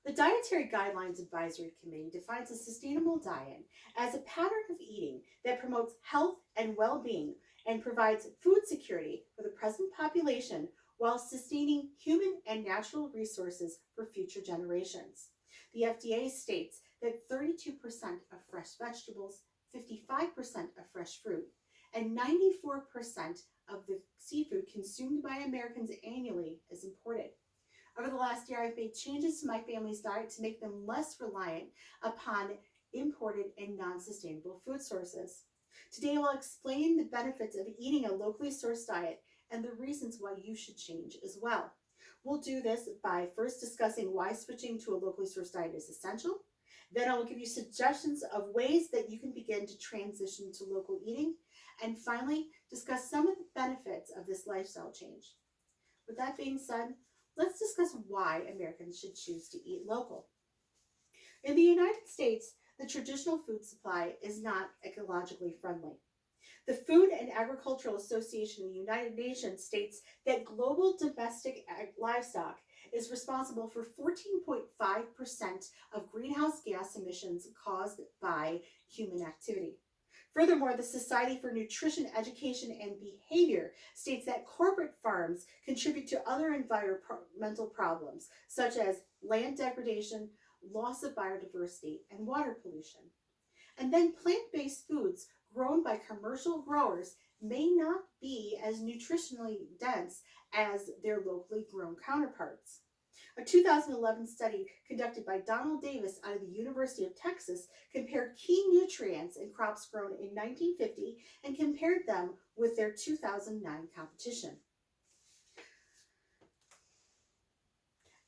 The Dietary Guidelines Advisory Committee defines a sustainable diet as a pattern of eating that promotes health and well being and provides food security for the present population while sustaining human and natural resources for future generations. The FDA states that 32% of fresh vegetables, 55% of fresh fruit, and 94% of the seafood consumed by Americans annually is imported. Over the last year, I've made changes to my family's diet to make them less reliant upon imported and non-sustainable food sources. Today, I'll explain the benefits of eating a locally sourced diet and the reasons why you should change as well. We'll do this by first discussing why switching to a locally sourced diet is essential. Then I will give you suggestions of ways that you can begin to transition to local eating. And finally, discuss some of the benefits of this lifestyle change. With that being said, let's discuss why Americans should choose to eat local. In the United States, the traditional food supply is not ecologically friendly. The Food and Agricultural Association of the United Nations states that global domestic livestock is responsible for 14.5% of greenhouse gas emissions caused by human activity. Furthermore, the Society for Nutrition, Education, and Behavior states that corporate farms contribute to other environmental problems, such as land degradation, loss of biodiversity, and water pollution. And then plant-based foods grown by commercial growers may not be as nutritionally dense as their locally grown counterparts. A 2011 study conducted by Donald Davis out of the University of Texas compared key nutrients in crops grown in 1950 and compared them with their 2009 competition.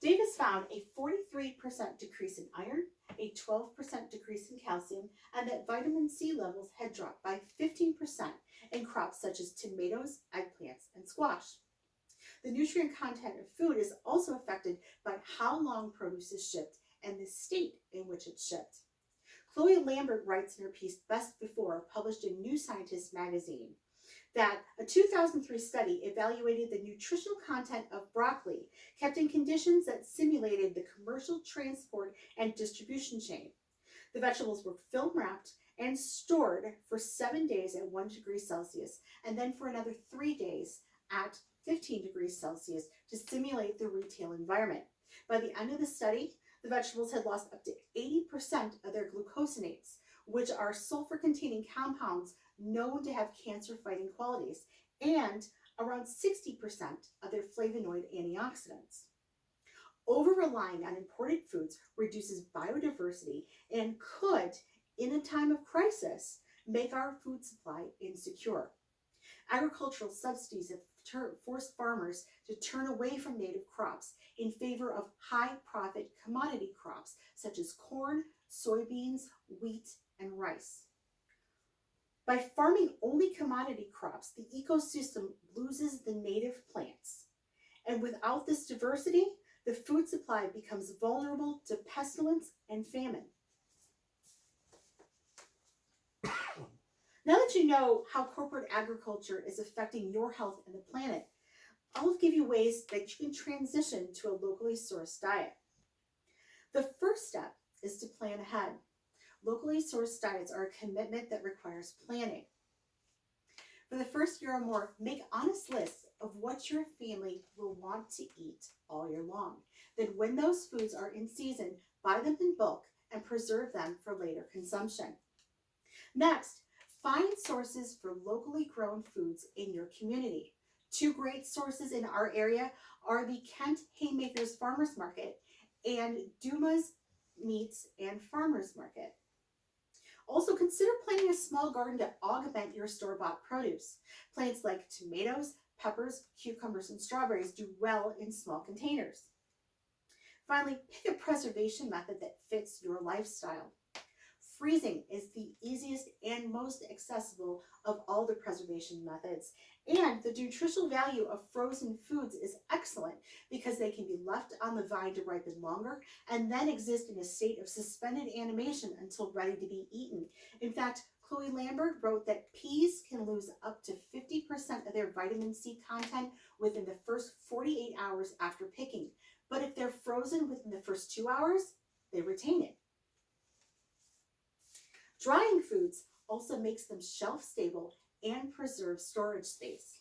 Davis found a 43% decrease in iron, a 12% decrease in calcium, and that vitamin C levels had dropped by 15% in crops such as tomatoes, eggplants, and squash. The nutrient content of food is also affected by how long produce is shipped and the state in which it's shipped. Chloe Lambert writes in her piece Best Before, published in New Scientist magazine, that a 2003 study evaluated the nutritional content of broccoli kept in conditions that simulated the commercial transport and distribution chain. The vegetables were film wrapped and stored for 7 days at 1 degree Celsius and then for another 3 days at 15 degrees Celsius to simulate the retail environment. By the end of the study, the vegetables had lost up to 80% of their glucosinates, which are sulfur-containing compounds known to have cancer-fighting qualities, and around 60% of their flavonoid antioxidants. Over-relying on imported foods reduces biodiversity and could, in a time of crisis, make our food supply insecure. Agricultural subsidies have forced farmers to turn away from native crops in favor of high-profit commodity crops such as corn, soybeans, wheat, and rice. By farming only commodity crops, the ecosystem loses the native plants. And without this diversity, the food supply becomes vulnerable to pestilence and famine. Now that you know how corporate agriculture is affecting your health and the planet, I'll give you ways that you can transition to a locally sourced diet. The first step is to plan ahead. Locally sourced diets are a commitment that requires planning. For the first year or more, make honest lists of what your family will want to eat all year long. Then when those foods are in season, buy them in bulk and preserve them for later consumption. Next, find sources for locally grown foods in your community. Two great sources in our area are the Kent Haymakers Farmers Market and Dumas Meats and Farmers Market. Also, consider planting a small garden to augment your store-bought produce. Plants like tomatoes, peppers, cucumbers, and strawberries do well in small containers. Finally, pick a preservation method that fits your lifestyle. Freezing is the easiest and most accessible of all the preservation methods, and the nutritional value of frozen foods is excellent because they can be left on the vine to ripen longer and then exist in a state of suspended animation until ready to be eaten. In fact, Chloe Lambert wrote that peas can lose up to 50% of their vitamin C content within the first 48 hours after picking, but if they're frozen within the first 2 hours, they retain it. Drying foods also makes them shelf stable and preserves storage space.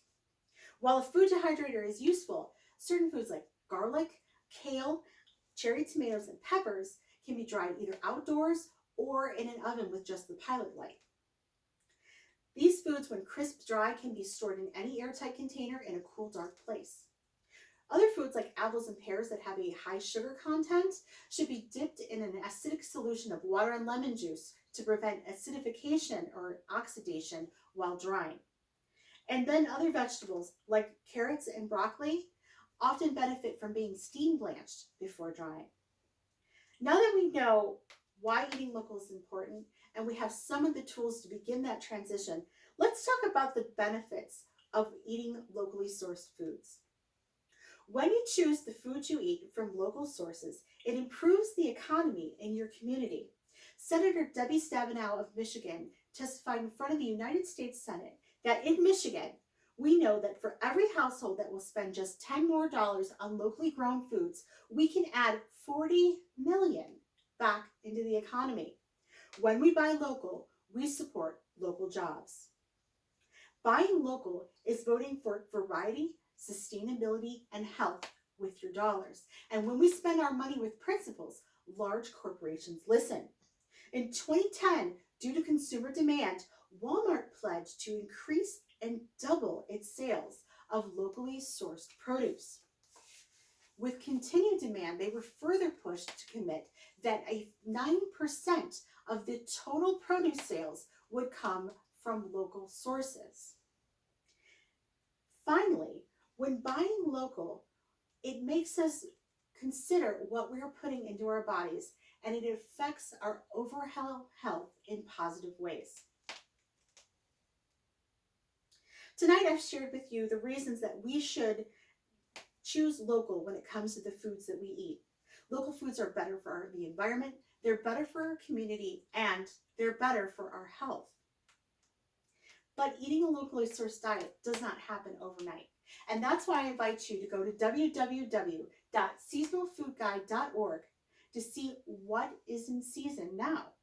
While a food dehydrator is useful, certain foods like garlic, kale, cherry tomatoes, and peppers can be dried either outdoors or in an oven with just the pilot light. These foods, when crisp dry, can be stored in any airtight container in a cool, dark place. Other foods like apples and pears that have a high sugar content should be dipped in an acidic solution of water and lemon juice to prevent acidification or oxidation while drying. And then other vegetables like carrots and broccoli often benefit from being steam blanched before drying. Now that we know why eating local is important and we have some of the tools to begin that transition, let's talk about the benefits of eating locally sourced foods. When you choose the food you eat from local sources, it improves the economy in your community. Senator Debbie Stabenow of Michigan testified in front of the United States Senate that in Michigan, we know that for every household that will spend just $10 more on locally grown foods, we can add 40 million back into the economy. When we buy local, we support local jobs. Buying local is voting for variety, sustainability, and health with your dollars. And when we spend our money with principles, large corporations listen. In 2010, due to consumer demand, Walmart pledged to increase and double its sales of locally sourced produce. With continued demand, they were further pushed to commit that 9% of the total produce sales would come from local sources. Finally, when buying local, it makes us consider what we are putting into our bodies, and it affects our overall health in positive ways. Tonight, I've shared with you the reasons that we should choose local when it comes to the foods that we eat. Local foods are better for the environment, they're better for our community, and they're better for our health. But eating a locally sourced diet does not happen overnight. And that's why I invite you to go to www.seasonalfoodguide.org to see what is in season now.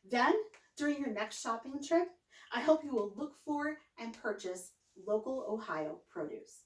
Then, during your next shopping trip, I hope you will look for and purchase local Ohio produce.